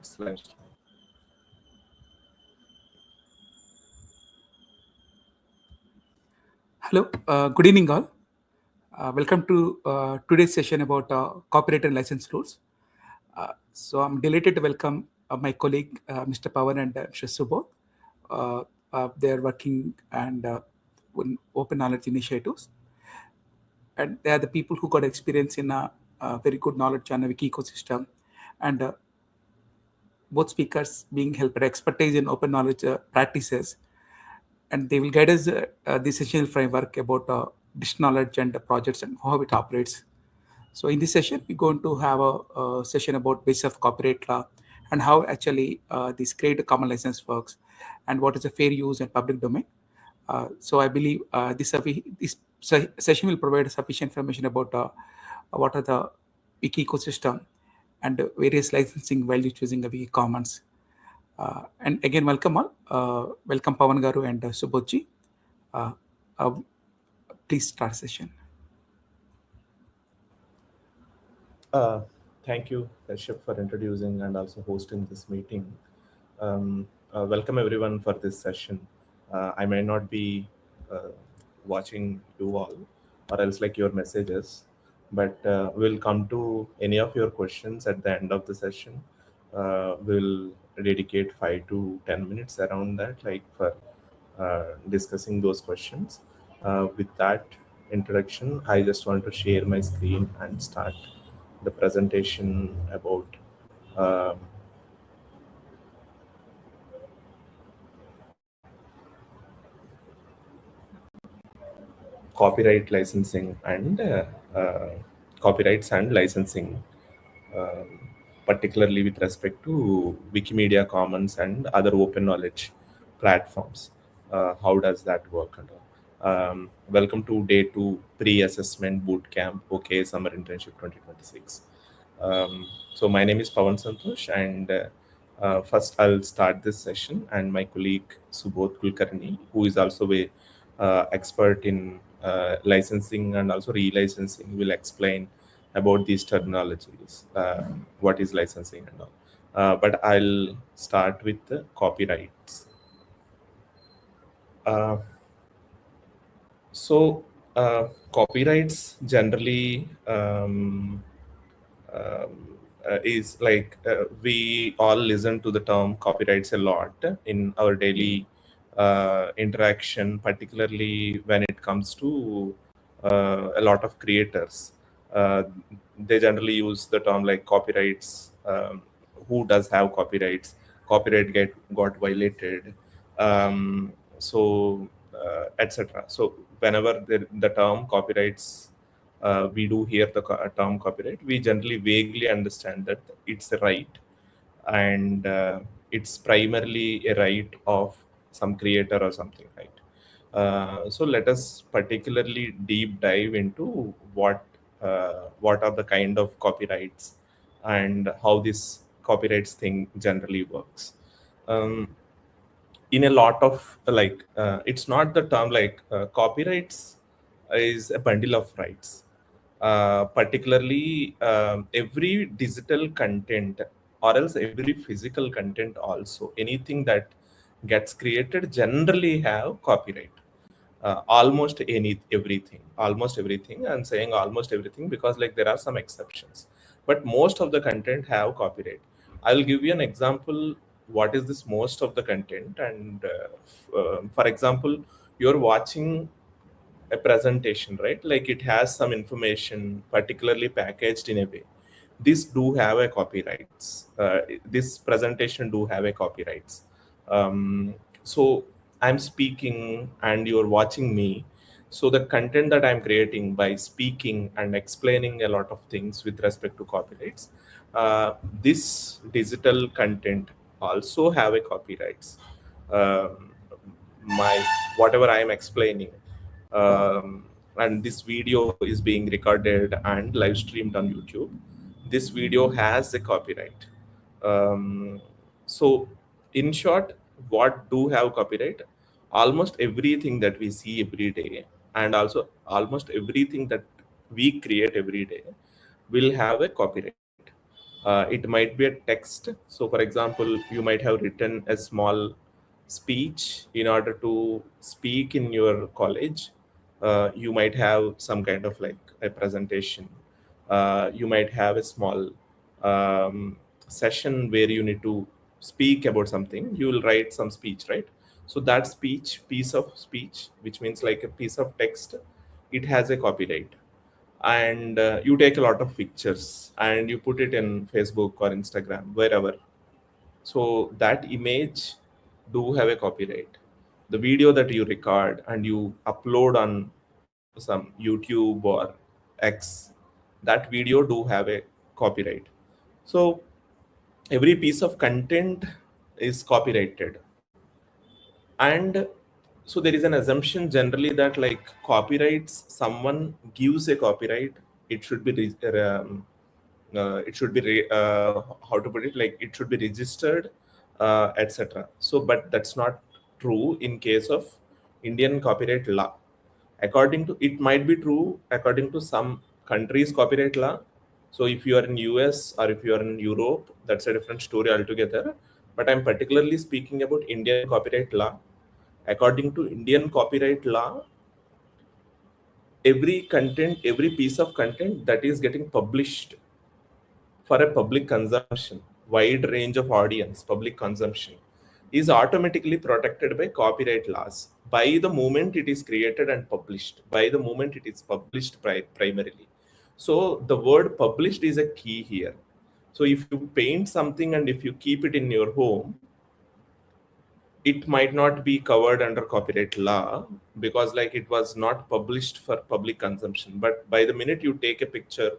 It's live stream. Hello, good evening all. Welcome to today's session about copyright and license rules. So I'm delighted to welcome my colleague, Mr. Pavan and Mr. Subodh. They are working and on open knowledge initiatives. And they are the people who got experience in a very good knowledge on the wiki ecosystem. And both speakers being helped expertise in open knowledge practices, and they will guide us this essential framework about digital knowledge and the projects and how it operates. So in this session, we're going to have a session about basis of copyright law and how actually this creative common license works and what is the fair use and public domain. So I believe this session will provide sufficient information about what are the wiki ecosystem and various licensing values using the wiki commons. And again, welcome all. Welcome Pavan Garu and Subodhji. Uh, please start session. Thank you, Kashyap, for introducing and also hosting this meeting. Welcome everyone for this session. I may not be watching you all or else like your messages, but we'll come to any of your questions at the end of the session. We'll dedicate 5 to 10 minutes around that, like for discussing those questions. With that introduction, I just want to share my screen and start the presentation about um, copyright licensing and copyrights and licensing, particularly with respect to Wikimedia Commons and other open knowledge platforms. How does that work? And all. Welcome to day 2 pre-assessment bootcamp OKI Summer Internship 2026. So my name is Pavan Santhosh, and first I'll start this session, and my colleague Subodh Kulkarni, who is also a expert in licensing and also relicensing, will explain about these terminologies, what is licensing and all. But I'll start with the copyrights. Uh, Copyrights generally is like we all listen to the term copyrights a lot in our daily interaction, particularly when it comes to a lot of creators. Uh, they generally use the term like copyrights. Who does have copyrights? Copyright got violated. Etc. So whenever the term copyrights, we do hear the term copyright, we generally vaguely understand that it's a right, and it's primarily a right of some creator or something, right? So let us particularly deep dive into what are the kind of copyrights and how this copyrights thing generally works. Um, in a lot of it's not the term like copyrights is a bundle of rights, particularly every digital content or else every physical content also, anything that gets created generally have copyright. Almost everything. I'm saying almost everything because like there are some exceptions, but most of the content have copyright. I'll give you an example. What is this most of the content? And for example, you're watching a presentation, right? Like it has some information particularly packaged in a way. This do have a copyrights. This presentation do have a copyrights. So I'm speaking and you're watching me. So the content that I'm creating by speaking and explaining a lot of things with respect to copyrights, this digital content also have a copyrights. Um, my whatever I am explaining, and this video is being recorded and live streamed on YouTube. This video has a copyright. Um, so, in short, what do have copyright? Almost everything that we see every day, and also almost everything that we create every day, will have a copyright. It might be a text. So for example, you might have written a small speech in order to speak in your college. You might have some kind of like a presentation. You might have a small um, session where you need to speak about something. You will write some speech, right? So that speech, piece of speech, which means like a piece of text, it has a copyright. And you take a lot of pictures and you put it in Facebook or Instagram, wherever. So that image do have a copyright. The video that you record and you upload on some YouTube or X, that video do have a copyright. So every piece of content is copyrighted. And so there is an assumption generally that like copyrights, someone gives a copyright, it should be how to put it, like it should be registered, etc. So but that's not true in case of Indian copyright law. According to, it might be true according to some countries copyright law. So if you are in US or if you are in Europe, that's a different story altogether. But I'm particularly speaking about Indian copyright law. According to Indian copyright law, every content, every piece of content that is getting published for a public consumption, wide range of audience, public consumption, is automatically protected by copyright laws by the moment it is created and published, by the moment it is published primarily. So the word published is a key here. So if you paint something and if you keep it in your home, it might not be covered under copyright law because like it was not published for public consumption. But by the minute you take a picture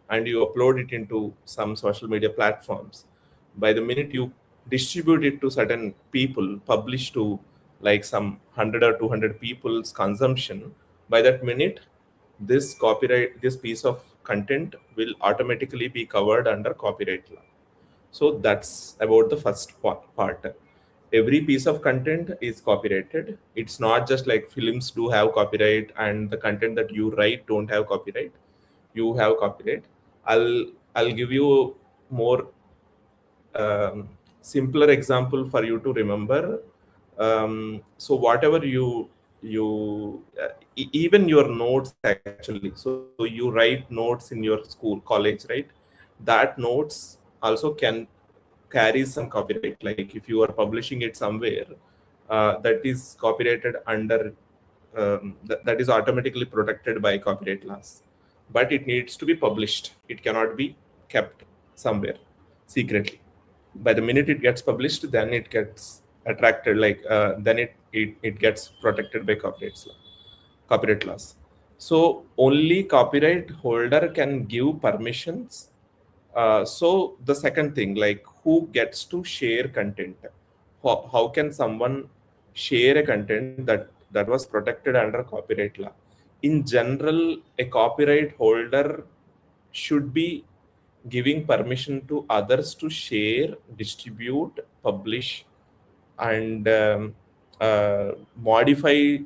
and you upload it into some social media platforms, by the minute you distribute it to certain people, publish to like some 100 or 200 people's consumption, by that minute this copyright, this piece of content will automatically be covered under copyright law. So that's about the first part. Every piece of content is copyrighted. It's not just like films do have copyright and the content that you write don't have copyright. You have copyright. I'll give you more simpler example for you to remember. So whatever even your notes actually. So you write notes in your school, college, right? That notes also can carries some copyright. Like if you are publishing it somewhere, that is copyrighted under that is automatically protected by copyright laws. But it needs to be published. It cannot be kept somewhere secretly. By the minute it gets published, then it gets attracted. Like then it gets protected by copyright laws. So only copyright holder can give permissions. So the second thing, like who gets to share content? How can someone share a content that was protected under copyright law? In general, a copyright holder should be giving permission to others to share, distribute, publish, and modify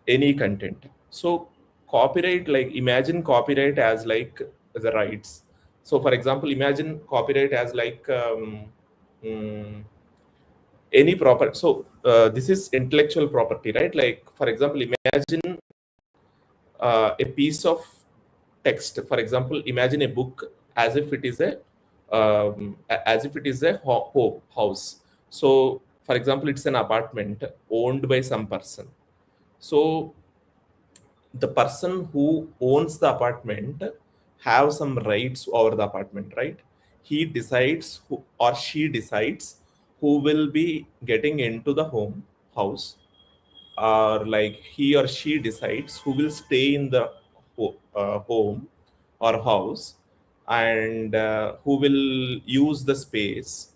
any content. So copyright, like imagine copyright as like the rights. So for example, imagine copyright as like mm, any property. So this is intellectual property, right? Like for example, imagine a piece of text. For example, imagine a book as if it is as if it is a house. So for example, it's an apartment owned by some person. So the person who owns the apartment have some rights over the apartment, right? He decides who, or she decides who will be getting into the house, or like he or she decides who will stay in the home or house, and who will use the space,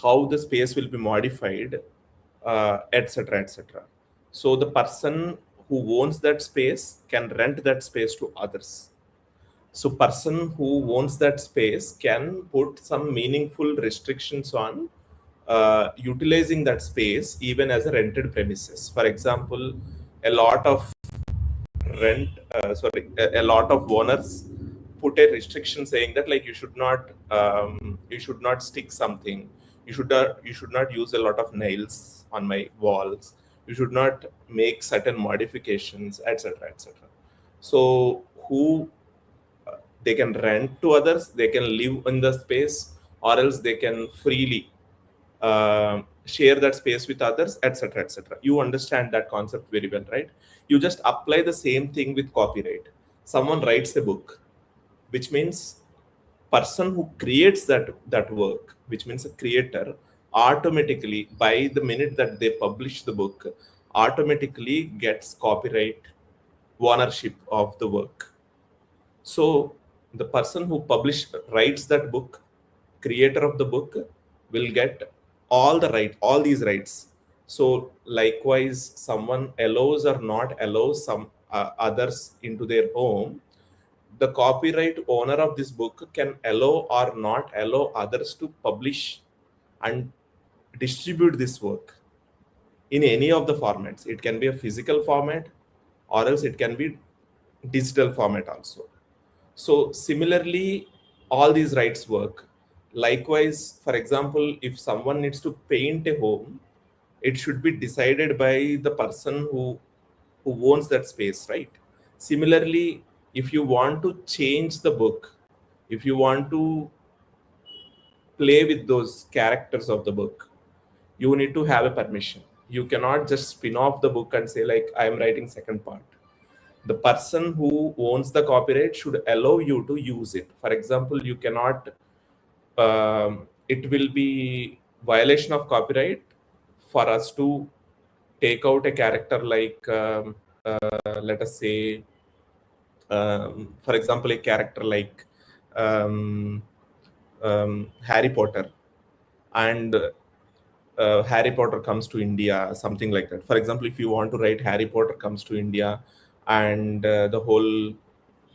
how the space will be modified, etc., etc. So the person who owns that space can rent that space to others. So person who owns that space can put some meaningful restrictions on utilizing that space even as a rented premises. For example, a lot of a lot of owners put a restriction saying that like you should not stick something, you should not use a lot of nails on my walls, you should not make certain modifications, etc., etc. So who they can rent to others, they can live in the space, or else they can freely share that space with others, etc., etc. You understand that concept very well, right? You just apply the same thing with copyright. Someone writes a book, which means person who creates that work, which means a creator, automatically by the minute that they publish the book, automatically gets copyright ownership of the work. So the person who writes that book, creator of the book, will get all these rights. So likewise, someone allows or not allows some others into their home, the copyright owner of this book can allow or not allow others to publish and distribute this work in any of the formats. It can be a physical format, or else it can be digital format also. So similarly, all these rights work. Likewise, for example, if someone needs to paint a home, it should be decided by the person who owns that space, right? Similarly, if you want to change the book, if you want to play with those characters of the book, you need to have a permission. You cannot just spin off the book and say like I am writing second part. The person who owns the copyright should allow you to use it. For example, you cannot it will be violation of copyright for us to take out a character like let us say for example, a character like um, Harry Potter, and Harry Potter comes to India, something like that. For example, if you want to write Harry Potter comes to India, and the whole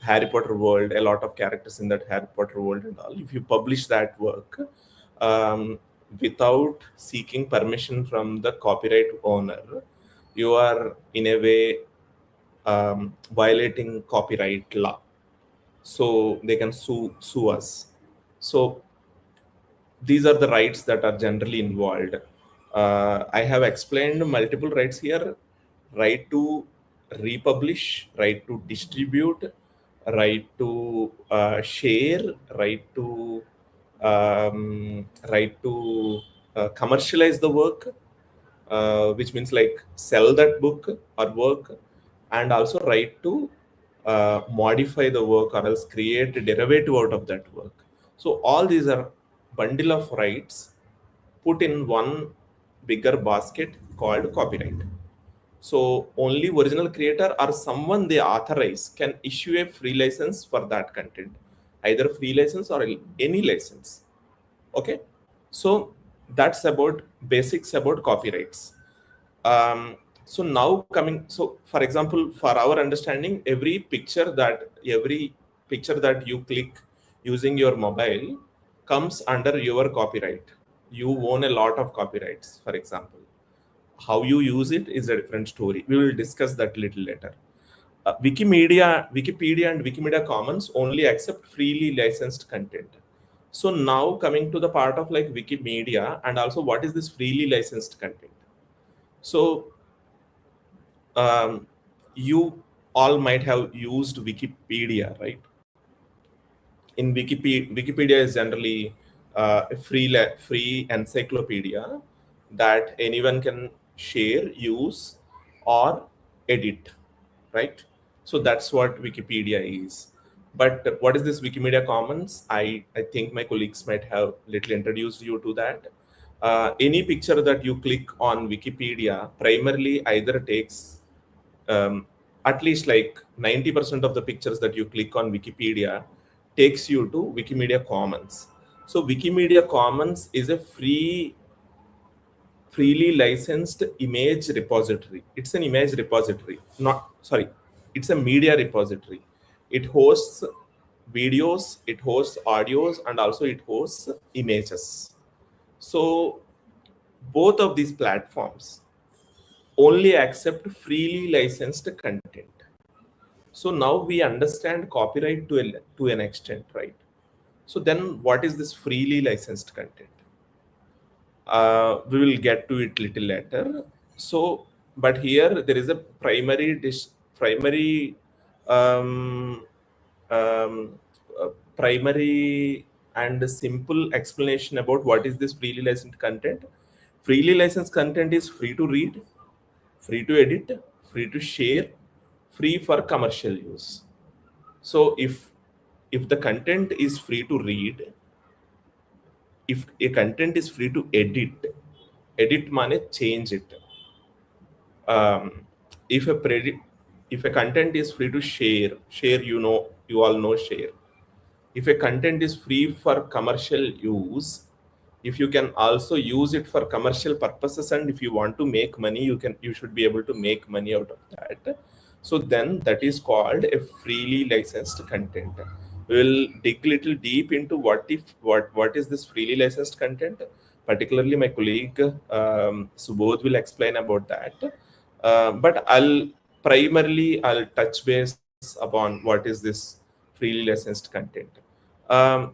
Harry Potter world, a lot of characters in that Harry Potter world and all, if you publish that work um, without seeking permission from the copyright owner, you are in a way violating copyright law. So they can sue us. So these are the rights that are generally involved. I have explained multiple rights here: right to republish, right to distribute, right to share, right to commercialize the work, which means like sell that book or work, and also right to modify the work or else create a derivative out of that work. So all these are bundle of rights put in one bigger basket called copyright. So only original creator or someone they authorize can issue a free license for that content, either free license or any license. Okay, so that's about basics about copyrights. So now coming, so for example, for our understanding, every picture that you click using your mobile comes under your copyright. You own a lot of copyrights. For example, how you use it is a different story. We will discuss that little later. Wikipedia and Wikimedia Commons only accept freely licensed content. So now coming to the part of like Wikimedia, and also what is this freely licensed content? So you all might have used Wikipedia, right? In Wikipedia is generally a free encyclopedia that anyone can share, use, or edit, right? So that's what Wikipedia is. But what is this Wikimedia Commons? I think my colleagues might have little introduced you to that. Any picture that you click on Wikipedia primarily either takes at least like 90% of the pictures that you click on Wikipedia takes you to Wikimedia Commons. So Wikimedia Commons is a freely licensed image repository. It's an image repository, not sorry, it's a media repository. It hosts videos, it hosts audios, and also it hosts images. So both of these platforms only accept freely licensed content. So now we understand copyright to an extent, right? So then what is this freely licensed content? We will get to it little later. So, but here there is a primary, um, um, uh, primary and simple explanation about what is this freely licensed content. Freely licensed content is free to read, free to edit, free to share, free for commercial use. So if the content is free to read, if a content is free to edit mane change it. um, if a if a content is free to share, you all know share. If a content is free for commercial use, if you can also use it for commercial purposes, and if you want to make money, you should be able to make money out of that. So then that is called a freely licensed content. We'll dig little deep into what is this freely licensed content. Particularly my colleague Subodh will explain about that. But I'll touch base upon what is this freely licensed content. Um,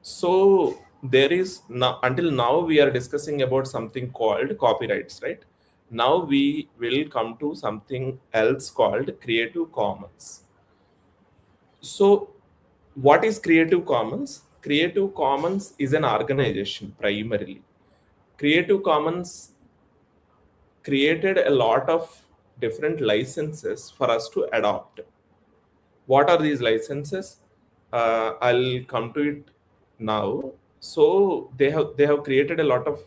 so there is now, until now we are discussing about something called copyrights, right? Now we will come to something else called Creative Commons. So what is Creative Commons? Creative Commons is an organization primarily. Creative Commons created a lot of different licenses for us to adopt. What are these licenses? I'll come to it now. So they have created a lot of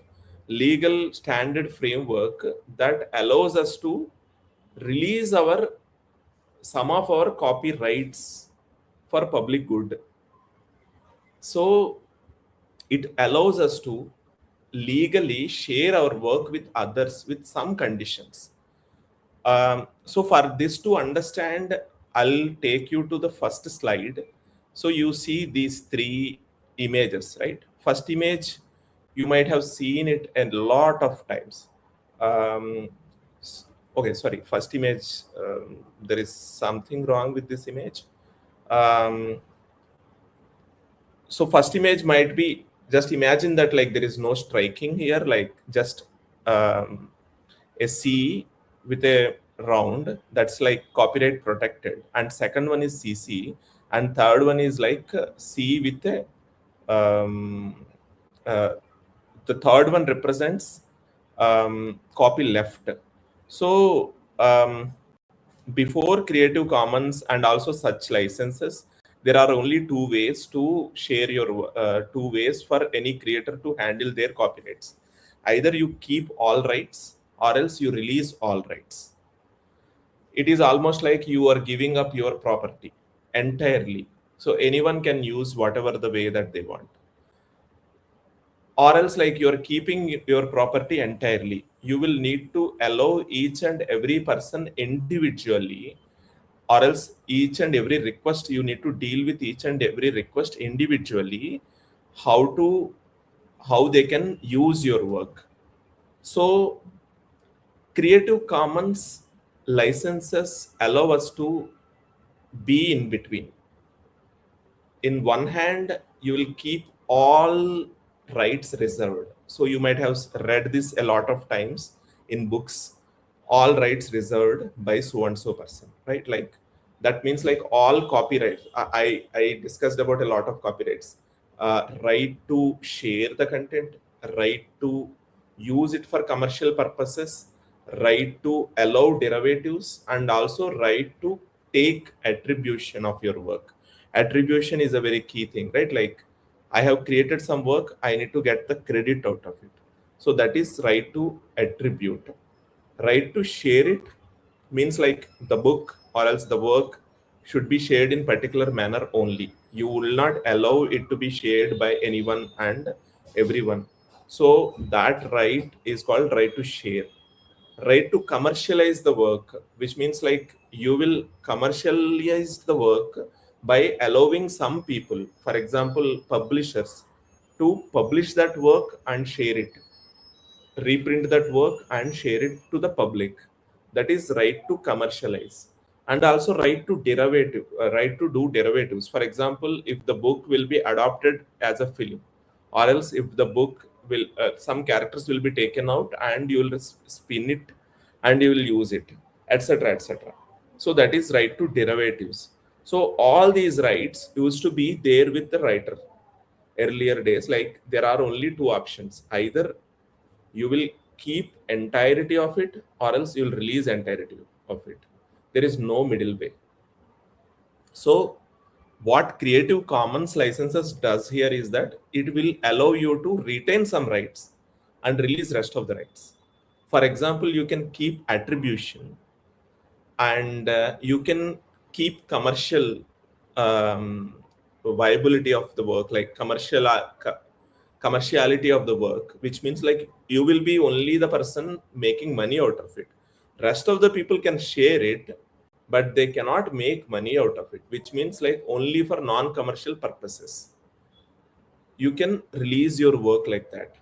legal standard framework that allows us to release our some of our copyrights for public good. So it allows us to legally share our work with others with some conditions. So for this to understand, I'll take you to the first slide. So you see these three images, right? First image, you might have seen it a lot of times. Um, okay, sorry, first image, there is something wrong with this image. Um, so first image might be, just imagine that like there is no striking here, like just um, a C with a round, that's like copyright protected, and second one is CC, and third one is like C with a um, uh, the third one represents copy left. So before Creative Commons and also such licenses, there are only two ways to share your two ways for any creator to handle their copyrights. Either you keep all rights or else you release all rights. It is almost like you are giving up your property entirely. So anyone can use whatever the way that they want. Or else like you're keeping your property entirely, you will need to allow each and every person individually, or else each and every request you need to deal with each and every request individually, how to how they can use your work. So Creative Commons licenses allow us to be in between. In one hand, you will keep all rights reserved. So you might have read this a lot of times in books, all rights reserved by so and so person, right? Like that means like all copyrights. I discussed about a lot of copyrights. Right to share the content, right to use it for commercial purposes, right to allow derivatives, and also right to take attribution of your work. Attribution is a very key thing, right? Like I have created some work, I need to get the credit out of it. So that is right to attribute. Right to share it means like the book or else the work should be shared in particular manner only. You will not allow it to be shared by anyone and everyone. So that right is called right to share. Right to commercialize the work, which means like you will commercialize the work by allowing some people, for example publishers, to publish that work and share it, reprint that work and share it to the public. That is right to commercialize. and also right to do derivatives. For example, if the book will be adopted as a film, or else if the book will some characters will be taken out and you will spin it and you will use it, etc., etc. So that is right to derivatives. So all these rights used to be there with the writer. Earlier days, like, there are only two options: either you will keep entirety of it, or else you'll release entirety of it. There is no middle way. So what Creative Commons licenses does here is that it will allow you to retain some rights and release rest of the rights. For example, you can keep attribution, and you can keep commercial viability of the work, like commerciality of the work, which means like you will be only the person making money out of it. Rest of the people can share it, but they cannot make money out of it, which means like only for non-commercial purposes you can release your work like that.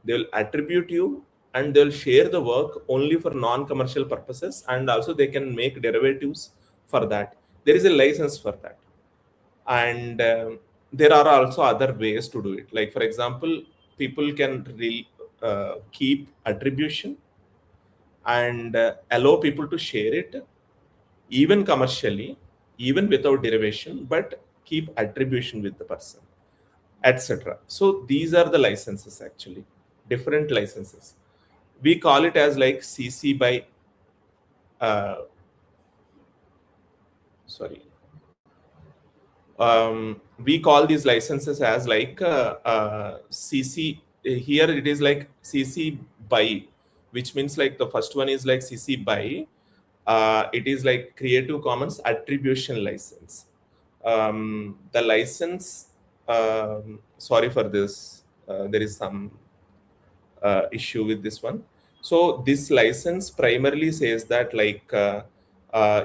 They'll attribute you and they'll share the work only for non-commercial purposes, and also they can make derivatives for that. There is a license for that. And there are also other ways to do it, like for example, people can keep attribution and allow people to share it even commercially, even without derivation, but keep attribution with the person, etc. So these are the licenses, actually, different licenses. We call it as like CC by sorry we call these licenses as like CC. Here it is like CC by, which means like the first one is like CC by. It is like Creative Commons attribution license. The license. Sorry for this. There is some issue with this one. So this license primarily says that like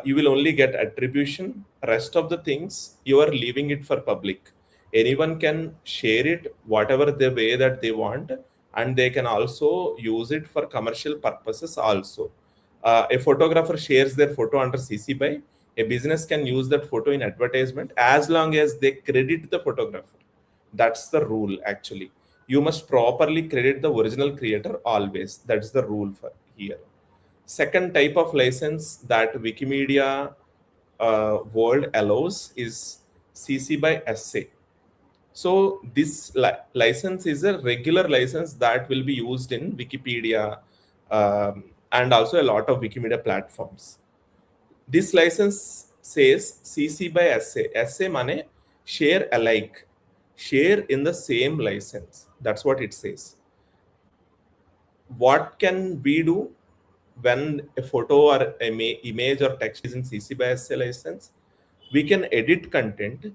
you will only get attribution. Rest of the things you are leaving it for public. Anyone can share it whatever the way that they want, and they can also use it for commercial purposes also. A photographer shares their photo under CC by. A business can use that photo in advertisement as long as they credit the photographer. That's the rule, actually. You must properly credit the original creator always. That's the rule for here. Second type of license that Wikimedia world allows is CC by SA. So this license is a regular license that will be used in Wikipedia and also a lot of Wikimedia platforms. This license says CC by SA. SA mane share alike, share in the same license. That's what it says. What can we do when a photo or image or text is in CC by SA license? We can edit content.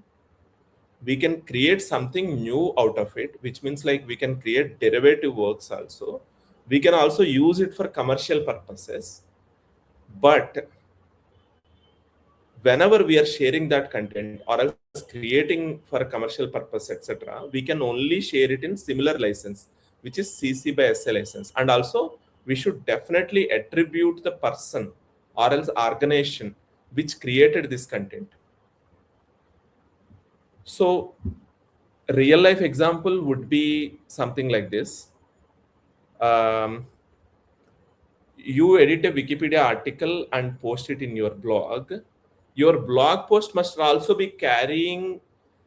We can create something new out of it, which means like we can create derivative works also. We can also use it for commercial purposes. But whenever we are sharing that content or else creating for a commercial purpose, etc., we can only share it in similar license, which is CC by SA license. And also we should definitely attribute the person or else organization which created this content. So real life example would be something like this. um, you edit a Wikipedia article and post it in your blog. Your blog post must also be carrying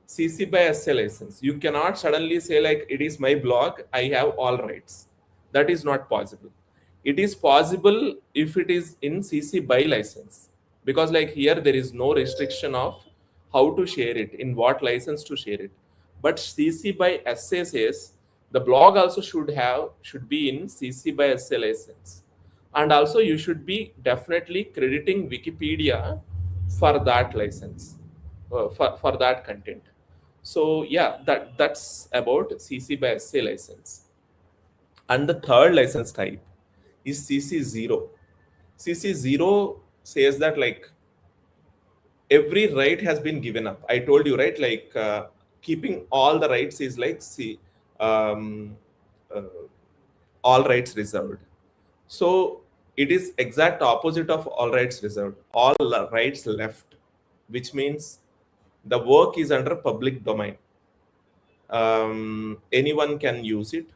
CC by SA license. You cannot suddenly say like it is my blog, I have all rights. That is not possible. It is possible if it is in CC by license, because like here there is no restriction of how to share it, in what license to share it. But CC by SA says the blog also should be in CC by SA license, and also you should be definitely crediting Wikipedia for that license, for that content. So yeah, that's about CC by SA license. And the third license type is CC0. CC0 says that like every right has been given up. I told you, right? Like keeping all the rights is like um, uh, all rights reserved. So it is exact opposite of all rights reserved, all rights left, which means the work is under public domain. Anyone can use it.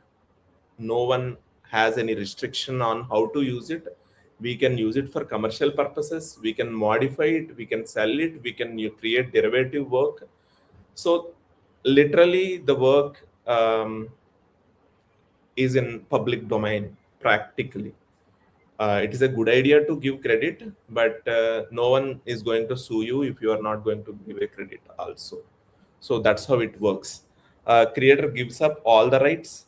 No one has any restriction on how to use it. We can use it for commercial purposes. We can modify it. We can sell it. We can create derivative work. So literally, the work is in public domain practically. It is a good idea to give credit, but no one is going to sue you if you are not going to give a credit also. So that's how it works. Creator gives up all the rights.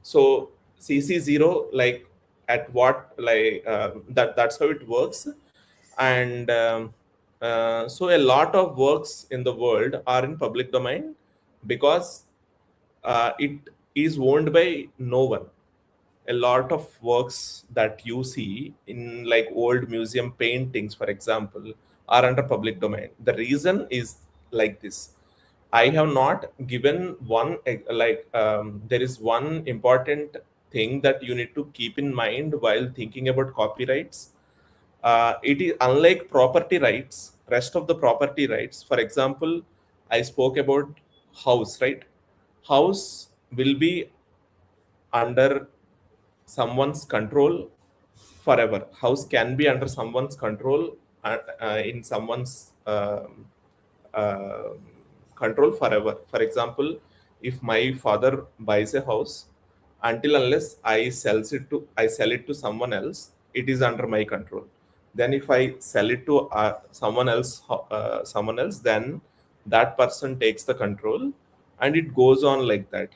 So CC0, like at what, like that's how it works. And so a lot of works in the world are in public domain because it is owned by no one. A lot of works that you see in like old museum paintings, for example, are under public domain. The reason is like this. I have not given one there is one important thing that you need to keep in mind while thinking about copyrights. It is unlike property rights, rest of the property rights. For example, I spoke about house, right? House will be under someone's control forever. House can be under someone's control, in someone's uh, control forever. For example, if my father buys a house, until unless I sell it to someone else, it is under my control. Then if I sell it to someone else, then that person takes the control, and it goes on like that.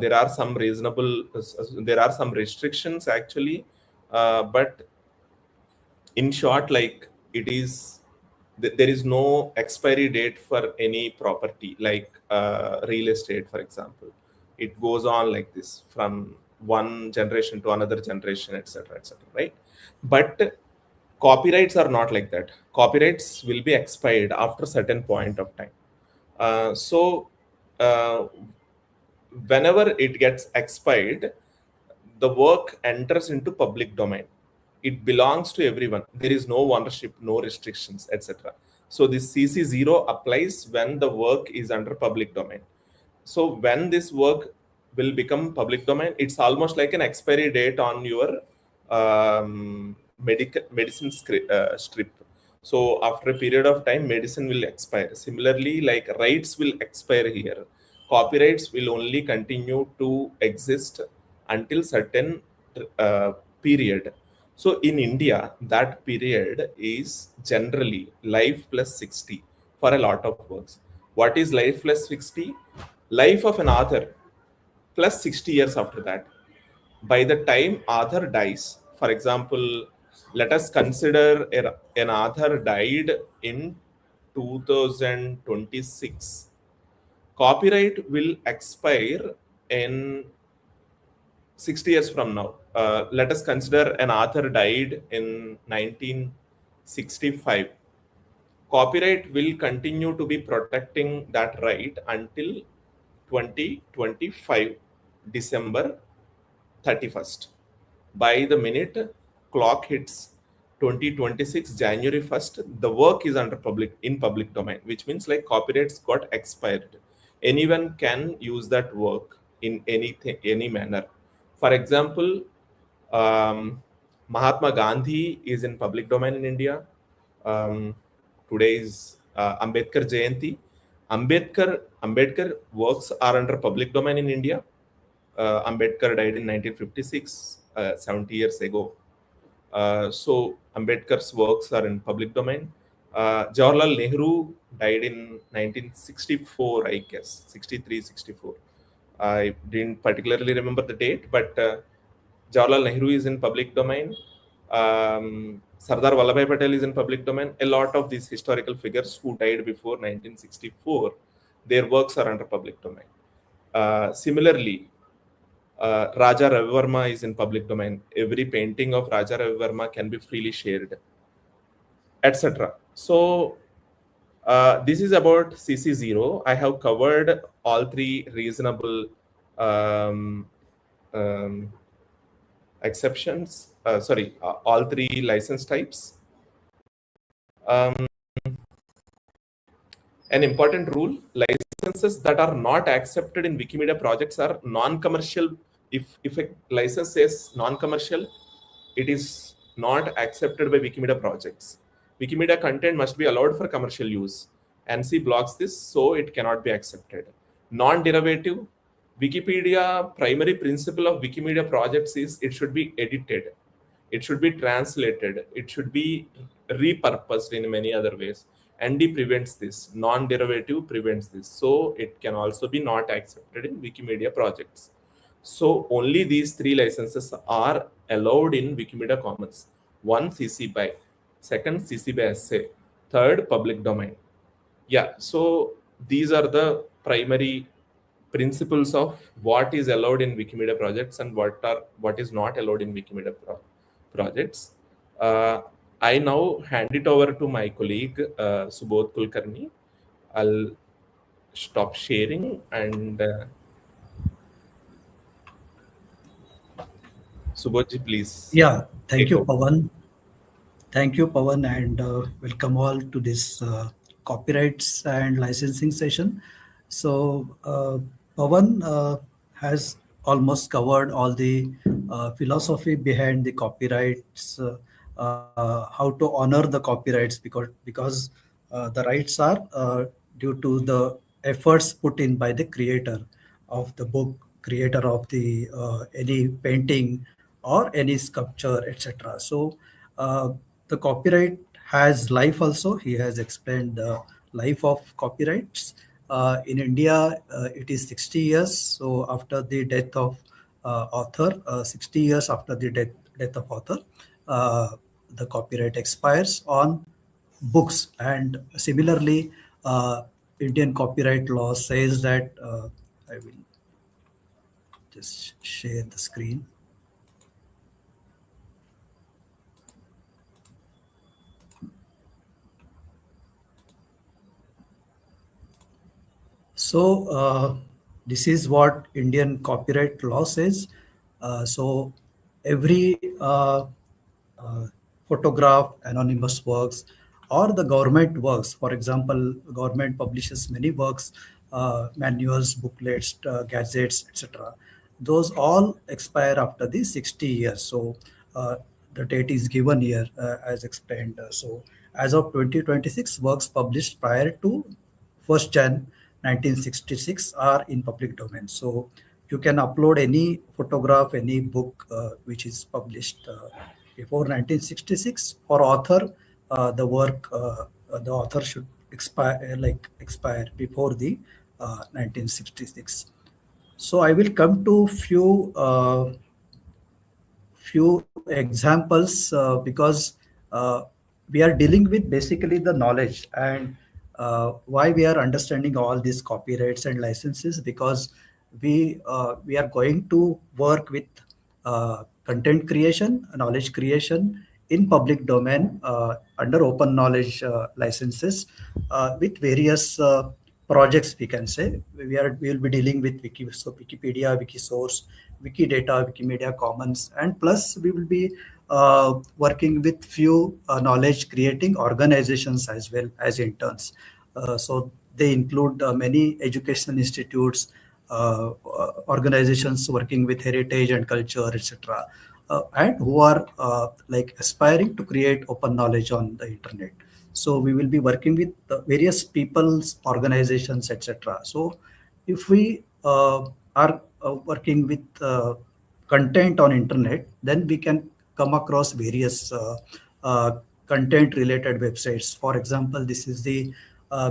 There are some there are some restrictions actually, but in short, like it is, there is no expiry date for any property, like real estate, for example. It goes on like this from one generation to another generation, etc., etc., right? But copyrights are not like that. Copyrights will be expired after certain point of time. So uh, whenever it gets expired, the work enters into public domain. It belongs to everyone. There is no ownership, no restrictions, etc. So this CC0 applies when the work is under public domain. So when this work will become public domain, it's almost like an expiry date on your medicine strip. So after a period of time, medicine will expire. Similarly, like rights will expire here. Copyrights will only continue to exist until certain uh, period. So in India, that period is generally life plus 60 for a lot of works. What is life plus 60? Life of an author plus 60 years after that. By the time author dies, for example, let us consider an author died in 2026. Copyright will expire in 60 years from now. Let us consider an author died in 1965. Copyright will continue to be protecting that right until 2025 December 31st. By the minute clock hits 2026 January 1st, the work is under public domain, which means like copyrights got expired. Anyone can use that work in any manner. For example, Mahatma Gandhi is in public domain in India. Um, Today is Ambedkar Jayanti. Ambedkar works are under public domain in India. Ambedkar died in 1956, 70 years ago. So Ambedkar's works are in public domain. Jawaharlal Nehru died in 1964, I guess, 63, 64. I didn't particularly remember the date, but Jawaharlal Nehru is in public domain. Sardar Vallabhai Patel is in public domain. A lot of these historical figures who died before 1964, their works are under public domain. Similarly, Raja Ravi Verma is in public domain. Every painting of Raja Ravi Verma can be freely shared, etc. So this is about CC0. I have covered all three reasonable um, um, exceptions. Sorry, all three license types. Um, an important rule: licenses that are not accepted in Wikimedia projects are non-commercial. If a license says non-commercial, it is not accepted by Wikimedia projects. Wikimedia content must be allowed for commercial use. NC blocks this, so it cannot be accepted. Non-derivative: Wikipedia primary principle of Wikimedia projects is it should be edited, it should be translated, it should be repurposed in many other ways. ND prevents this, non-derivative prevents this, so it can also be not accepted in Wikimedia projects. So only these three licenses are allowed in Wikimedia Commons. One, CC BY, second, CC BY SA, third, public domain. Yeah, so these are the primary principles of what is allowed in Wikimedia projects and what is not allowed in Wikimedia projects. Uh, I now hand it over to my colleague Subodh Kulkarni. I'll stop sharing and Subodhji, please Yeah, thank take you, over. Pavan. Thank you, Pavan, and welcome all to this copyrights and licensing session. So, Pavan has almost covered all the philosophy behind the copyrights, how to honor the copyrights because the rights are due to the efforts put in by the creator of the book, creator of the any painting or any sculpture, etc. So the copyright has life also. He has explained the life of copyrights. In India, it is 60 years. So after the death of author, 60 years after the death of author, uh, the copyright expires on books. And similarly, Indian copyright law says that I will just share the screen. So this is what Indian copyright law says. So every photograph, anonymous works, or the government works. For example, government publishes many works, manuals, booklets, gazettes, etc. Those all expire after the 60 years. So the date is given here as explained. So as of 2026, works published prior to 1st Jan 1966 are in public domain. So you can upload any photograph, any book which is published before 1966. For author, the author should expire before the 1966. So I will come to few examples because we are dealing with basically the knowledge and why we are understanding all these copyrights and licenses because we are going to work with content creation, knowledge creation in public domain under open knowledge licenses with various projects. We can say we will be dealing with Wikipedia, Wikisource, Wikidata, Wikimedia Commons, and plus we will be working with few knowledge creating organizations as well as interns. So they include many educational institutes, organizations working with heritage and culture, etc., and who are like aspiring to create open knowledge on the internet. So we will be working with various people's organizations, etc. So if we are working with content on internet, then we can come across various content related websites. For example, this is the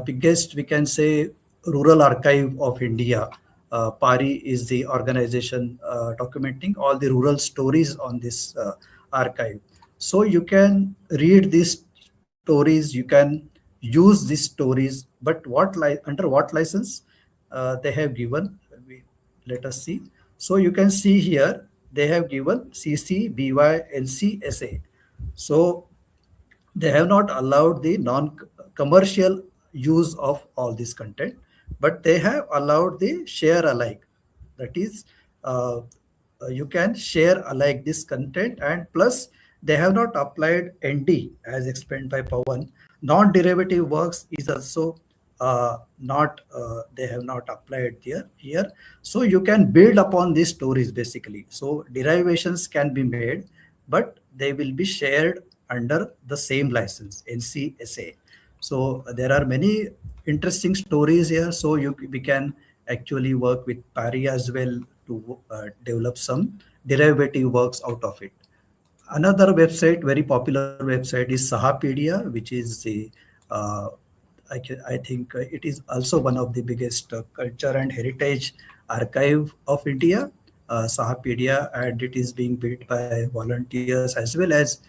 biggest, we can say, rural archive of India. PARI is the organization documenting all the rural stories on this archive. So you can read these stories, you can use these stories, but under what license they have given? Let us see. So you can see here they have given CC BY NC SA. So they have not allowed the non-commercial use of all this content, but they have allowed the share alike. That is, uh, you can share alike this content, and plus they have not applied ND as explained by Pawan. Non-derivative works is also not they have not applied here. So you can build upon these stories basically. So derivations can be made, but they will be shared under the same license NCSA. So there are many interesting stories here. So we can actually work with Pari as well to develop some derivative works out of it. Another website, very popular website, is Sahapedia, which is the uh, I think it is also one of the biggest culture and heritage archive of India, Sahapedia, and it is being built by volunteers as well as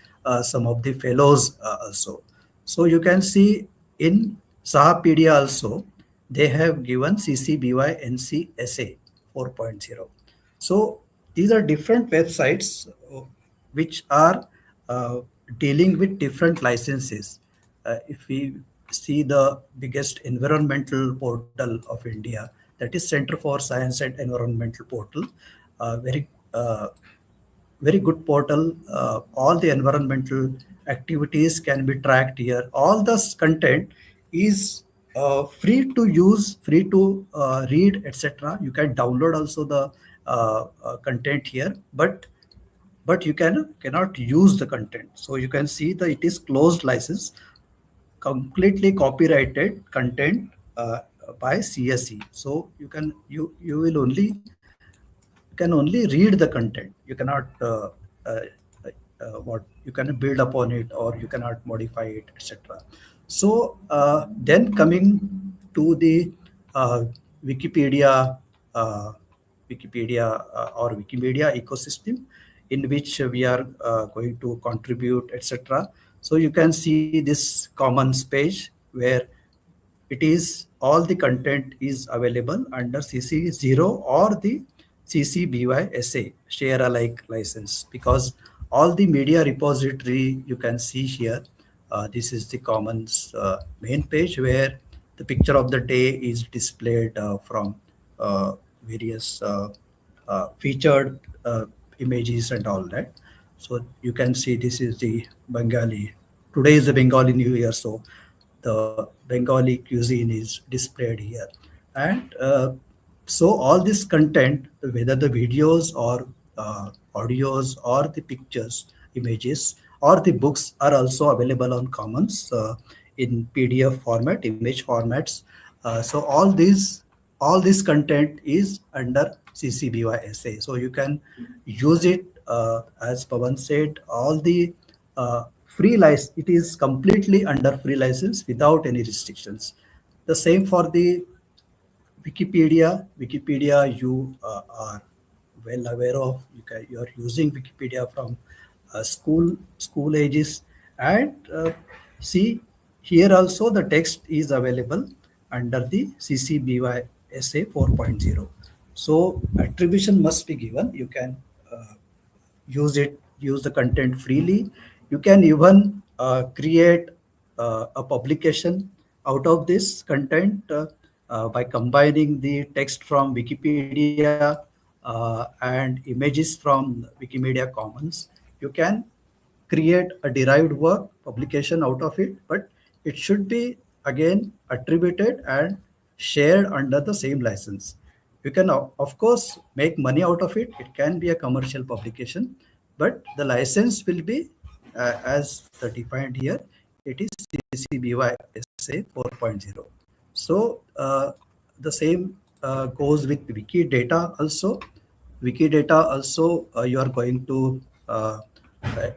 some of the fellows also. So you can see in Sahapedia also, they have given CCBY NCSA 4.0. So these are different websites which are uh, dealing with different licenses. If we see the biggest environmental portal of India, that is Center for Science and Environmental Portal, very very good portal. All the environmental activities can be tracked here. All this content is free to use, free to read, etc. You can download also the content here, but you cannot use the content. So you can see that it is closed license, completely copyrighted content by CSE. So you will only can only read the content. You cannot uh, what you can build upon it, or you cannot modify it, etc. So then coming to the uh, Wikipedia, uh, or Wikimedia ecosystem, in which we are going to contribute, etc. So you can see this commons page where it is all the content is available under CC0 or the CC BY SA share alike license, because all the media repository you can see here. This is the commons main page where the picture of the day is displayed from various featured images and all that. So you can see this is the Bengali. Today is the Bengali New Year, so the Bengali cuisine is displayed here. And so all this content, whether the videos or audios or the pictures, images or the books, are also available on Commons in PDF format, image formats. So all this content is under CC BY SA. So you can use it as Pavan said, all the free license, it is completely under free license without any restrictions. The same for the Wikipedia, you are well aware of. You are using Wikipedia from school ages, and see here also the text is available under the CC BY SA 4.0. So attribution must be given. You can use the content freely. You can even create a publication out of this content by combining the text from Wikipedia and images from Wikimedia Commons. You can create a derived work publication out of it, but it should be again attributed and shared under the same license. You can of course make money out of it. It can be a commercial publication, but the license will be as defined here. It is CCBY SA 4.0. So the same goes with Wikidata also. Wikidata also you are going to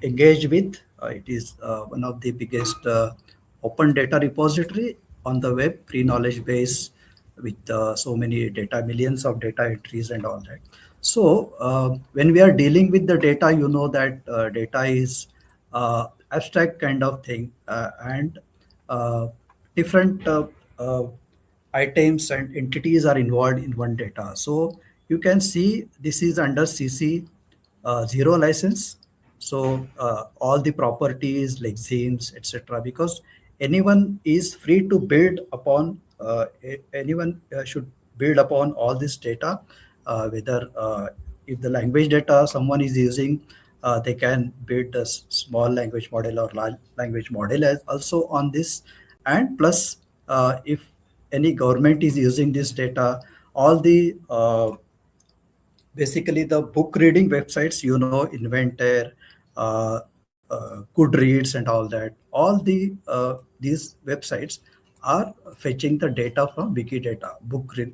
engage with. It is one of the biggest open data repository on the web, pre-knowledge base with so many data, millions of data entries and all that. So when we are dealing with the data, you know that data is abstract kind of thing, and uh, different items and entities are involved in one data. So you can see this is under CC zero license. So all the properties like themes, etc. Because anyone is free to build upon. Anyone should build upon all this data, whether if the language data someone is using, they can build a small language model or large language model as also on this. And plus, if any government is using this data, all the basically the book reading websites, Inventor, Goodreads and all that, all these websites are fetching the data from Wikidata,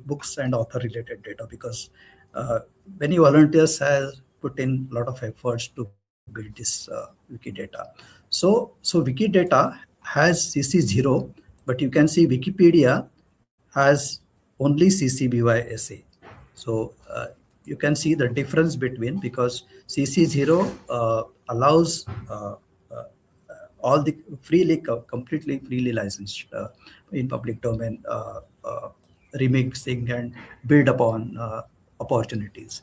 books and author related data, because uh, many volunteers has put in a lot of efforts to build this Wikidata. So Wikidata has CC0, but you can see Wikipedia has only CC BY SA. So you can see the difference between, because CC0 allows uh, all the completely freely licensed in public domain remixing and build upon opportunities.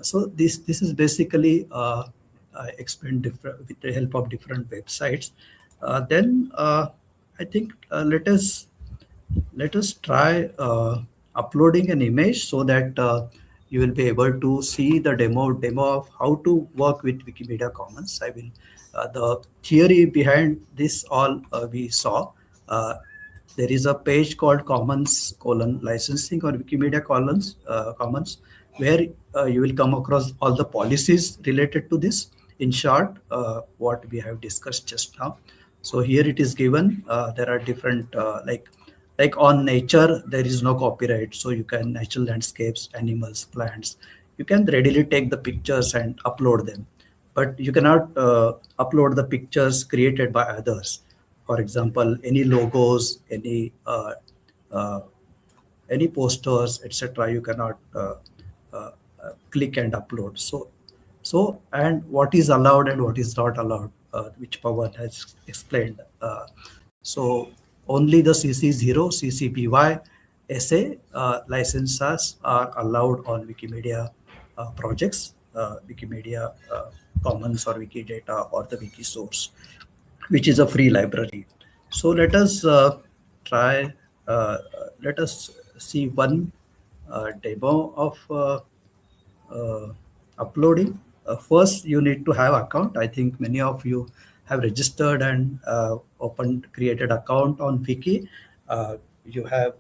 So this is basically I explained different with the help of different websites. Then I think let us try uploading an image so that you will be able to see the demo of how to work with Wikimedia Commons. I will the theory behind this all we saw. Uh, there is a page called Commons licensing or Wikimedia Commons, where you will come across all the policies related to this. In short, what we have discussed just now. So here it is given. There are different like on nature there is no copyright, so you can natural landscapes, animals, plants, you can readily take the pictures and upload them, but you cannot upload the pictures created by others. For example, any logos, uh, any posters, etc., you cannot click and upload. So and what is allowed and what is not allowed, which Pawan has explained. So only the CC0, CC BY SA licenses are allowed on Wikimedia projects, Wikimedia Commons or Wikidata or the Wikisource, which is a free library. So try, let us see one demo of uh, uploading. First, you need to have account. I think many of you have registered and created account on Wiki. You have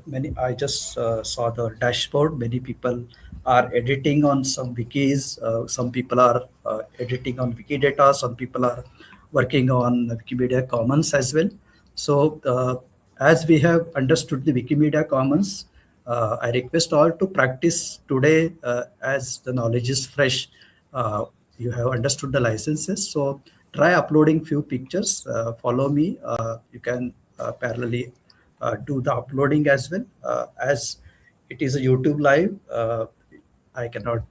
many. I just saw the dashboard. Many people are editing on some wikis. Some people are editing on Wikidata. Some people are working on Wikimedia Commons as well. So as we have understood the Wikimedia Commons, I request all to practice today as the knowledge is fresh. You have understood the licenses, so try uploading few pictures. Follow me. You can parallelly do the uploading as well. As it is a YouTube live, I cannot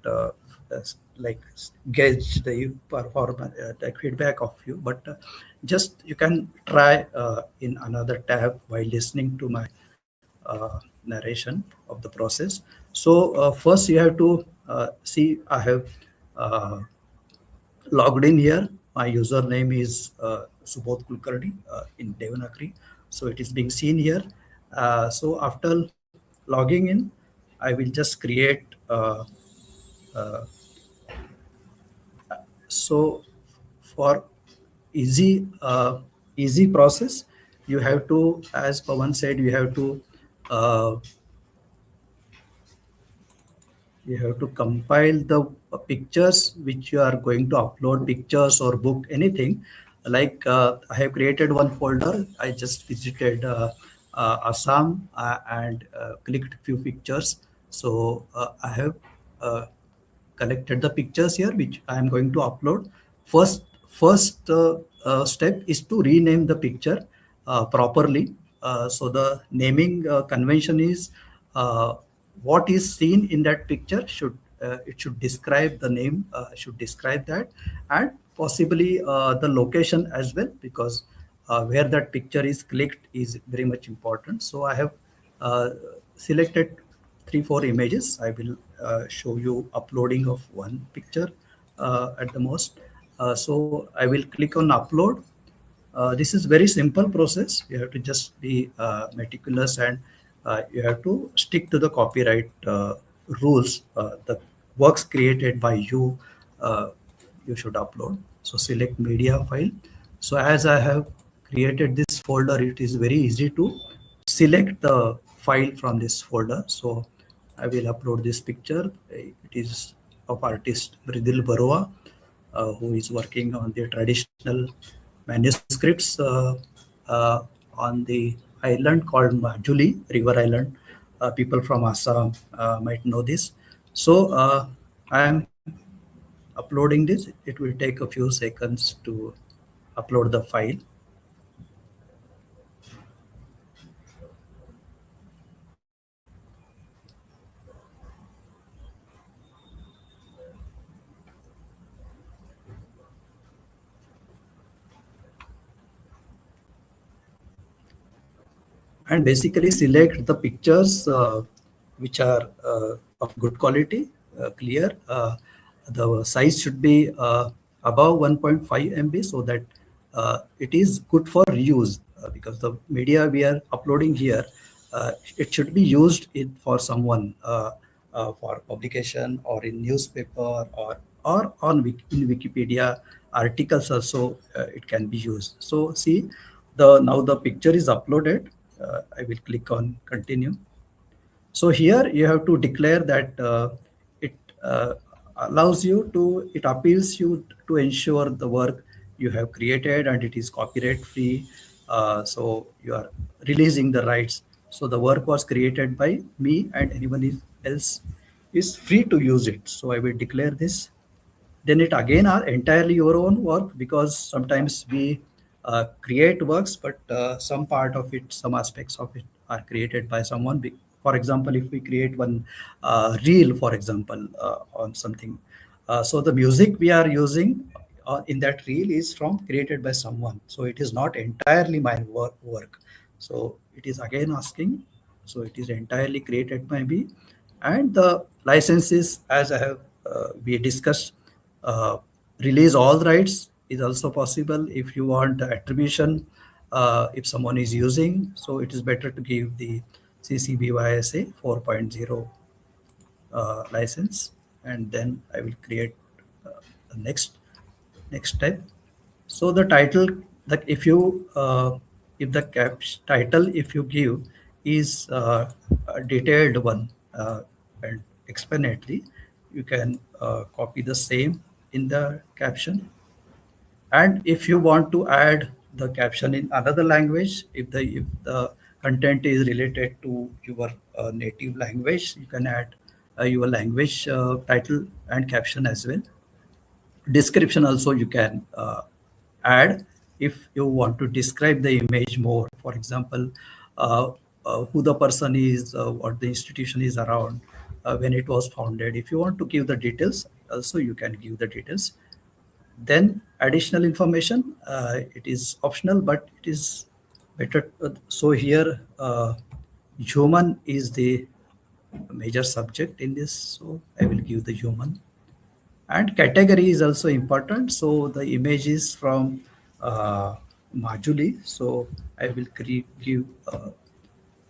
like gauge the performance, the feedback of you, but just you can try in another tab while listening to my narration of the process. So first you have to see I have uh, logged in here. My username is Subodh Kulkarni in Devanagari. So it is being seen here. So after logging in, I will just create uh, so for easy easy process, you have to, as Pavan said, uh, you have to compile the pictures which you are going to upload, pictures or book, anything. Like I have created one folder. I just visited Assam and clicked few pictures. So I have uh, collected the pictures here which I am going to upload. First step is to rename the picture properly. So the naming convention is uh, what is seen in that picture should it should describe the name, should describe that, and possibly the location as well, because where that picture is clicked is very much important. So I have uh, selected 3 4 images. I will show you uploading of one picture at the most. So I will click on upload. This is very simple process. You have to just be meticulous, and you have to stick to the copyright rules. The works created by you, uh, you should upload. So select media file. So as I have created this folder, it is very easy to select the file from this folder. So I will upload this picture. It is of artist Mridil Barua, who is working on the traditional manuscripts on the island called Majuli, River Island. People from Assam might know this. So I am uploading this. It will take a few seconds to upload the file. And basically select the pictures which are of good quality, clear. The size should be above 1.5 MB so that it is good for use, because the media we are uploading here, it should be used for someone, for publication or in newspaper, or in Wikipedia articles also, it can be used. So see, now the picture is uploaded. I will click on continue. So here you have to declare that it it appeals you to ensure the work you have created and it is copyright free. So you are releasing the rights. So the work was created by me and anyone else is free to use it. So I will declare this. Then it again are entirely your own work, because sometimes we create works, but some part of it, some aspects of it are created by someone. For example, if we create one reel, for example, on something, so the music we are using in that reel is from created by someone. So it is not entirely my work. So it is again asking. So it is entirely created by me, and the licenses, as I have we discussed, uh, release all rights is also possible. If you want attribution, if someone is using, so it is better to give the CC BY-SA 4.0 license, and then I will create the next step. So the title, that if the title if you give is a detailed one and explanatory, you can copy the same in the caption. And if you want to add the caption in another language, if the content is related to your native language, you can add your language title and caption as well. Description also you can add if you want to describe the image more. For example, uh, who the person is, what the institution is around, when it was founded. If you want to give the details, also you can give the details. Then additional information, it is optional, but it is better. So here, human is the major subject in this, so I will give the human. And category is also important. So the image is from Majuli, so I will give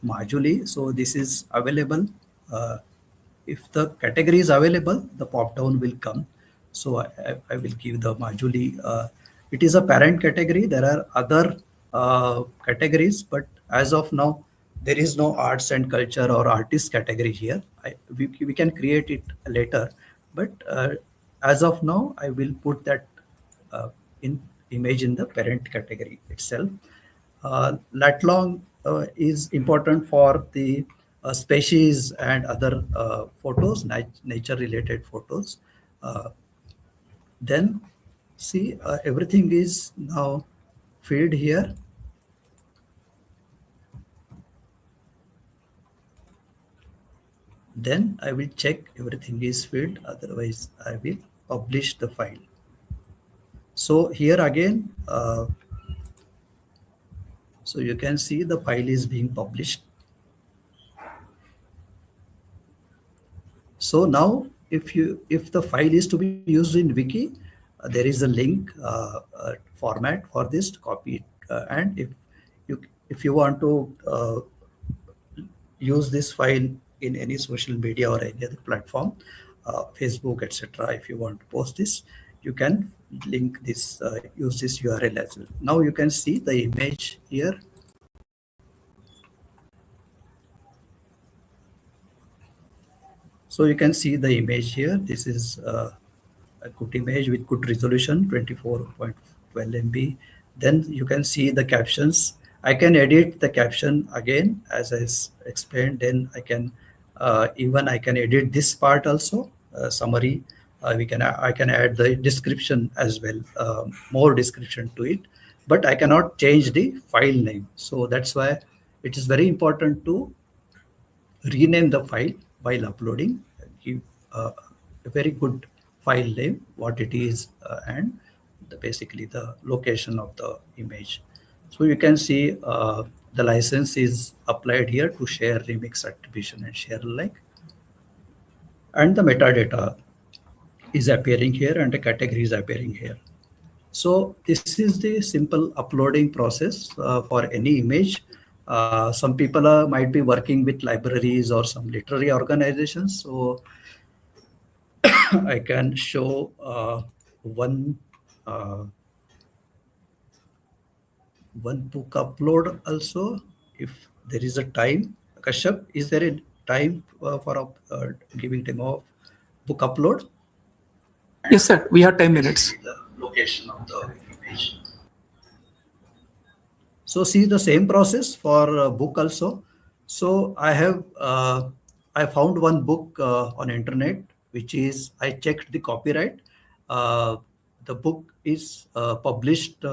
Majuli. So this is available. Uh, if the category is available, the pop down will come. So I will give the Majuli. It is a parent category. There are other categories, but as of now, there is no arts and culture or artist category here. We can create it later, but as of now, I will put that uh, in image in the parent category itself. Lat long is important for the species and other photos, nature related photos. Uh, then see, everything is now filled here. Then I will check everything is filled, otherwise I will publish the file. So here again, so you can see the file is being published. So now if the file is to be used in Wiki, there is a link format for this to copy it. And if you want to use this file in any social media or any other platform, Facebook, etc. If you want to post this, you can link this, use this URL as well. Now you can see the image here. So you can see the image here. This is a good image with good resolution, 24.12 MB. Then you can see the captions. I can edit the caption again, as I explained. Then I can I can edit this part also, summary. I can add the description as well, more description to it. But I cannot change the file name. So that's why it is very important to rename the file while uploading. Give a very good file name, what it is, and basically the location of the image. So you can see the license is applied here to share, remix, attribution, and share alike. And the metadata is appearing here and the category is appearing here. So this is the simple uploading process for any image. Some people might be working with libraries or some literary organizations. So I can show one book upload also, if there is a time. Kashyap, is there a time for giving demo of book upload? Yes, sir. We have 10 minutes. The location of the image. So see the same process for book also. So I found one book on internet, which is, I checked the copyright. The book is published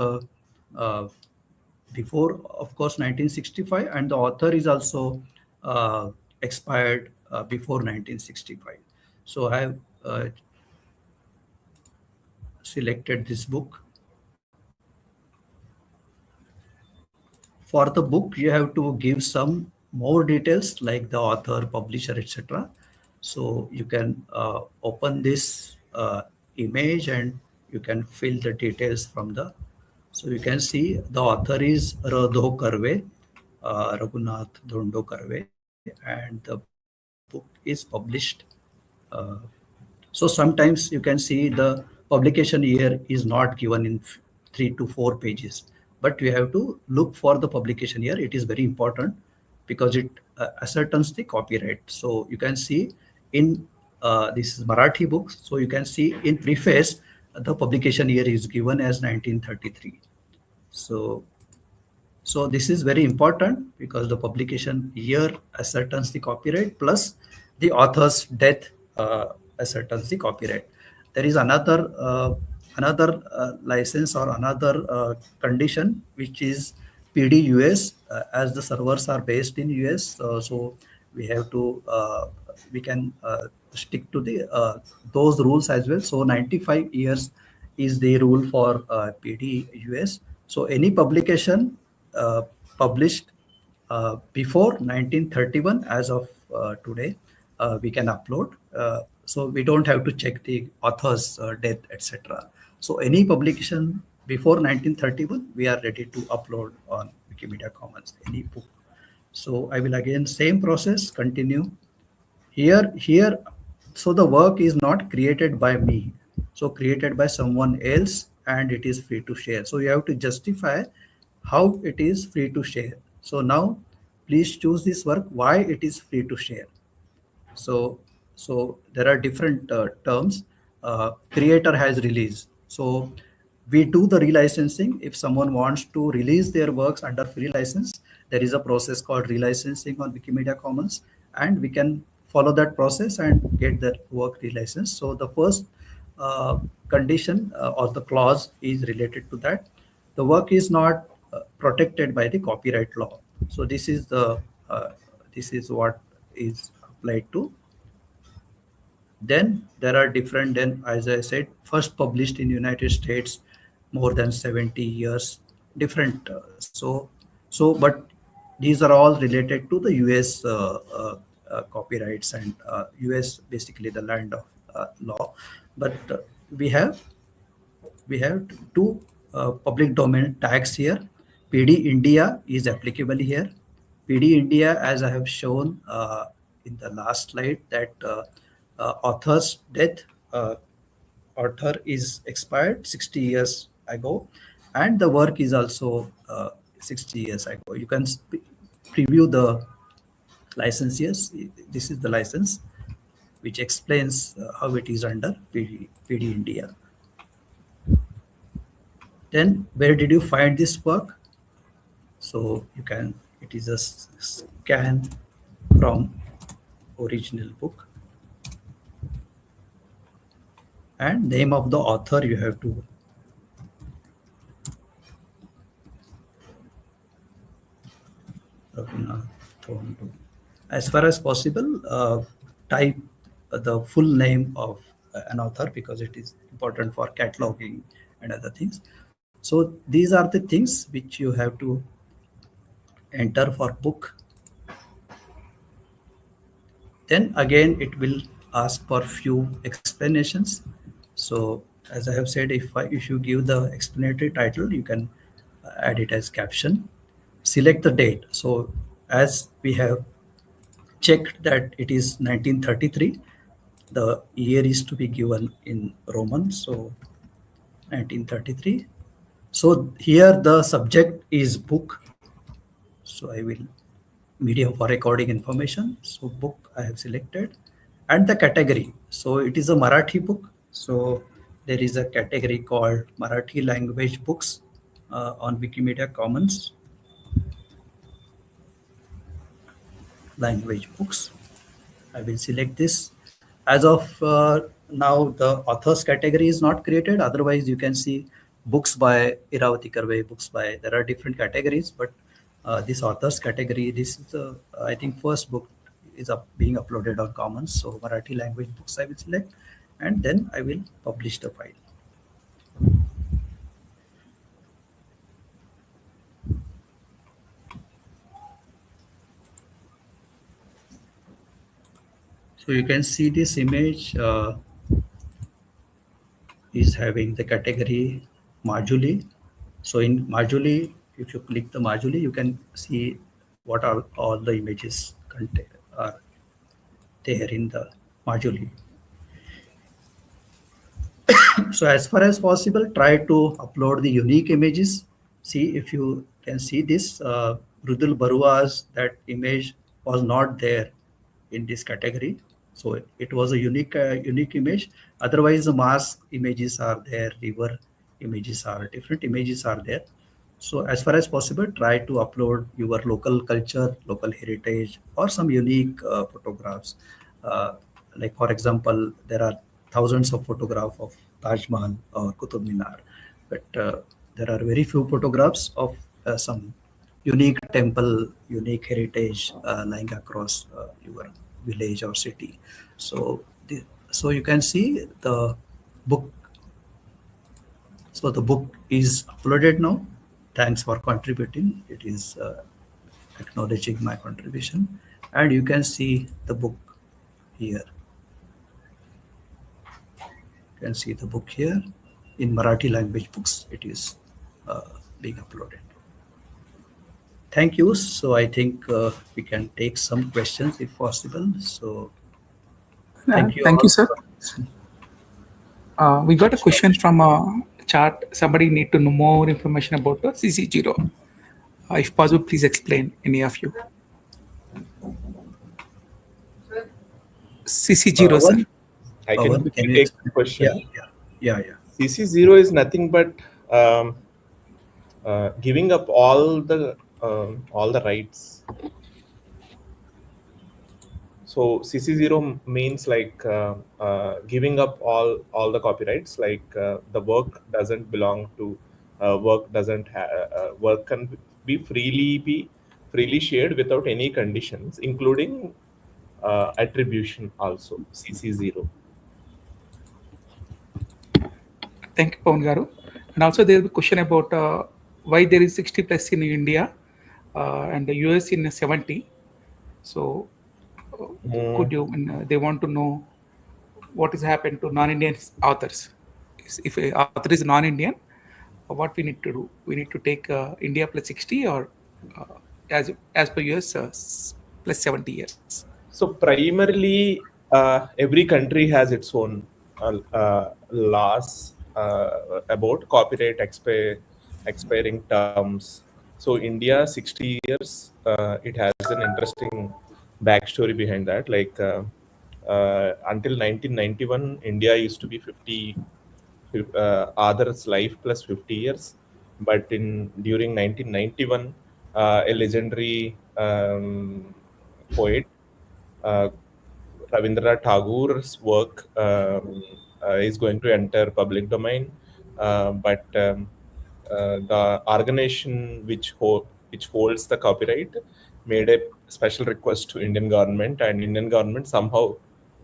before, of course, 1965, and the author is also expired before 1965. So I have selected this book. For the book, you have to give some more details like the author, publisher, etc. So you can open this image and you can fill the details from the. So you can see the author is Radho Karve, Raghunath Dhondo Karve, and the book is published. So sometimes you can see the publication year is not given in 3 to 4 pages, but we have to look for the publication year. It is very important because it ascertains the copyright. So you can see in this is Marathi books. So you can see in preface, the publication year is given as 1933. So this is very important because the publication year ascertains the copyright, plus the author's death ascertains the copyright. There is another license or another condition, which is PD US, as the servers are based in US. So we have to we can stick to the those rules as well. So 95 years is the rule for PD US. So any publication published before 1931, as of today, we can upload. So we don't have to check the author's death, etc. So any publication before 1931, we are ready to upload on Wikimedia Commons, any book. So I will again, same process, continue. Here, so the work is not created by me. So created by someone else, and it is free to share. So you have to justify how it is free to share. So now please choose this work, why it is free to share. So there are different terms. Creator has released. So we do the relicensing. If someone wants to release their works under free license, there is a process called relicensing on Wikimedia Commons, and we can follow that process and get the work relicensed. So the first condition or the clause is related to that. The work is not protected by the copyright law. So this is what is applied to. Then there are different, then as I said, first published in United States, more than 70 years, different. But these are all related to the US copyrights and US, basically the land of law. But we have two public domain tags here. PD India is applicable here. PD India, as I have shown in the last slide, that author's death. Author is expired 60 years ago, and the work is also 60 years ago. You can preview the license. Yes, this is the license which explains how it is under PD India. Then where did you find this work? So you can, it is a scan from original book, and name of the author you have to as far as possible type the full name of an author, because it is important for cataloging and other things. So these are the things which you have to enter for book. Then again it will ask for few explanations. So as I have said, if you give the explanatory title, you can add it as caption. Select the date. So as we have checked that it is 1933, the year is to be given in Roman, so 1933. So here the subject is book, so I will medium for recording information, so book I have selected, and the category, so it is a Marathi book, so there is a category called Marathi language books on Wikimedia Commons. Language books, I will select this. As of now, the authors category is not created. Otherwise, you can see books by Iravati Karve, books by, there are different categories, but this authors category, this is the, I think first book is being uploaded on Commons. So Marathi language books I will select, and then I will publish the file. So you can see this image is having the category Majuli. So in Majuli, if you click the Majuli, you can see what are all the images are there in the Majuli. So as far as possible, try to upload the unique images. See if you can see this, Rudul Barua's, that image was not there in this category. So it was a unique image. Otherwise, the mask images are there, river images are, different images are there. So as far as possible, try to upload your local culture, local heritage, or some unique photographs. Like for example, there are thousands of photographs of Taj Mahal or Qutub Minar, but there are very few photographs of some unique temple, unique heritage lying across your village or city. So so you can see the book. So the book is uploaded now. Thanks for contributing. It is acknowledging my contribution, and you can see the book here. You can see the book here in Marathi language books. It is being uploaded. Thank you. So I think we can take some questions if possible. So thank you. Thank you, sir. We got a question from a chat. Somebody need to know more information about the CC0. If possible, please explain, any of you. CC0, sir. I can Pavan, quickly you take explain? the question. Yeah. CC0 is nothing but giving up all the rights. So CC0 means like giving up all the copyrights. Like the work doesn't belong to work can be freely shared without any conditions, including attribution also. CC0. Thank you, Pavan Garu. And also there will be a question about why there is 60 plus in India and the US in 70. So could you, they want to know what has happened to non-Indian authors. If an author is non-Indian, what we need to do? We need to take India plus 60 or as per US plus 70 years. So primarily every country has its own laws about copyright expiring terms. So India, 60 years, it has an interesting backstory behind that. Like until 1991, India used to be 50 others life plus 50 years, but in during 1991, a legendary poet, uh, Rabindranath Tagore's work is going to enter public domain, but the organization which holds the copyright made a special request to Indian government, and Indian government somehow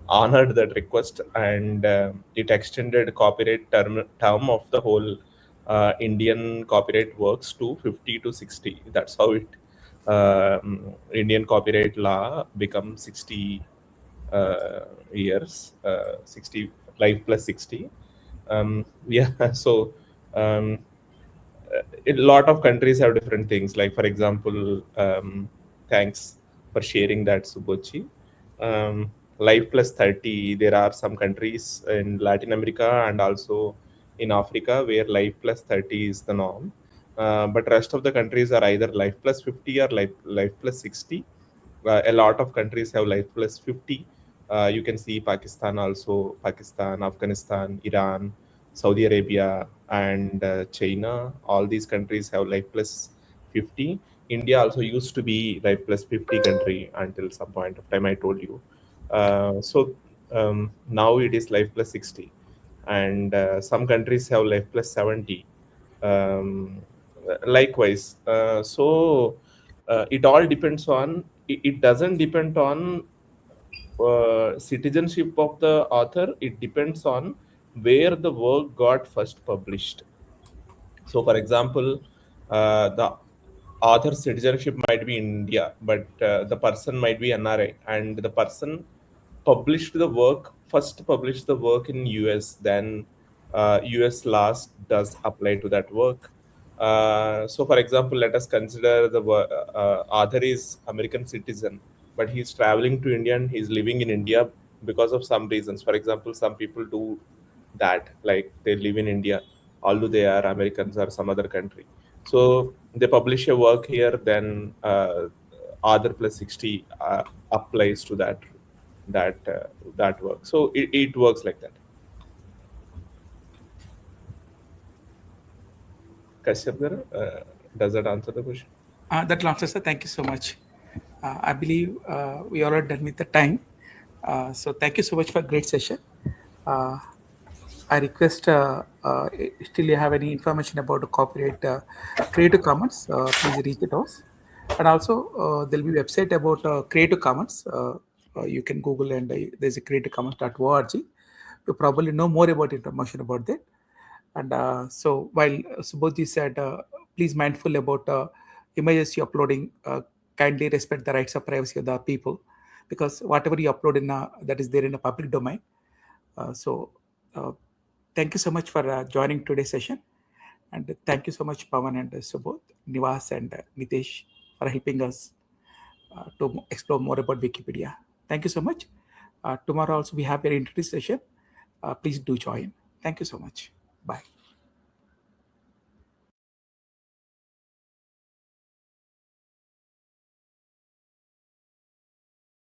honored that request, and it extended copyright term of the whole Indian copyright works to 50 to 60. That's how it Indian copyright law becomes 60 years, 60 life plus 60. Yeah, so um, a lot of countries have different things. Like, for example, thanks for sharing that, Subodh. Life plus 30, there are some countries in Latin America and also in Africa where life plus 30 is the norm. But rest of the countries are either life plus 50 or life plus 60. A lot of countries have life plus 50. You can see Pakistan also, Pakistan, Afghanistan, Iran, Saudi Arabia, and China. All these countries have life plus 50. India also used to be life plus 50 country until some point of time, I told you. So now it is life plus 60. And some countries have life plus 70. Um, Likewise. It all depends on, it doesn't depend on citizenship of the author. It depends on where the work got first published. So, for example, the author's citizenship might be India, but the person might be NRI, and the person first published the work in US, then US laws does apply to that work. So, for example, let us consider the author is American citizen, but he's traveling to India and he's living in India because of some reasons. For example, some people do that, like they live in India, although they are Americans or some other country. So they publish a work here, then other plus 60 applies to that work. So it works like that. Kashyap garu, does that answer the question? That answers, sir. Thank you so much. I believe we are all done with the time. So thank you so much for a great session. I request still you have any information about the copyright Creative Commons, please reach it to us. And also there'll be website about Creative Commons. You can Google and there's a creativecommons.org. You probably know more about information about that. And so while Subodh said, please mindful about images you're uploading, kindly respect the rights of privacy of the people, because whatever you upload in that is there in a public domain. So thank you so much for joining today's session. And thank you so much, Pavan and Subodh, Nivas and Nitesh, for helping us to explore more about Wikipedia. Thank you so much. Tomorrow also we have an interview session. Please do join. Thank you so much. Bye.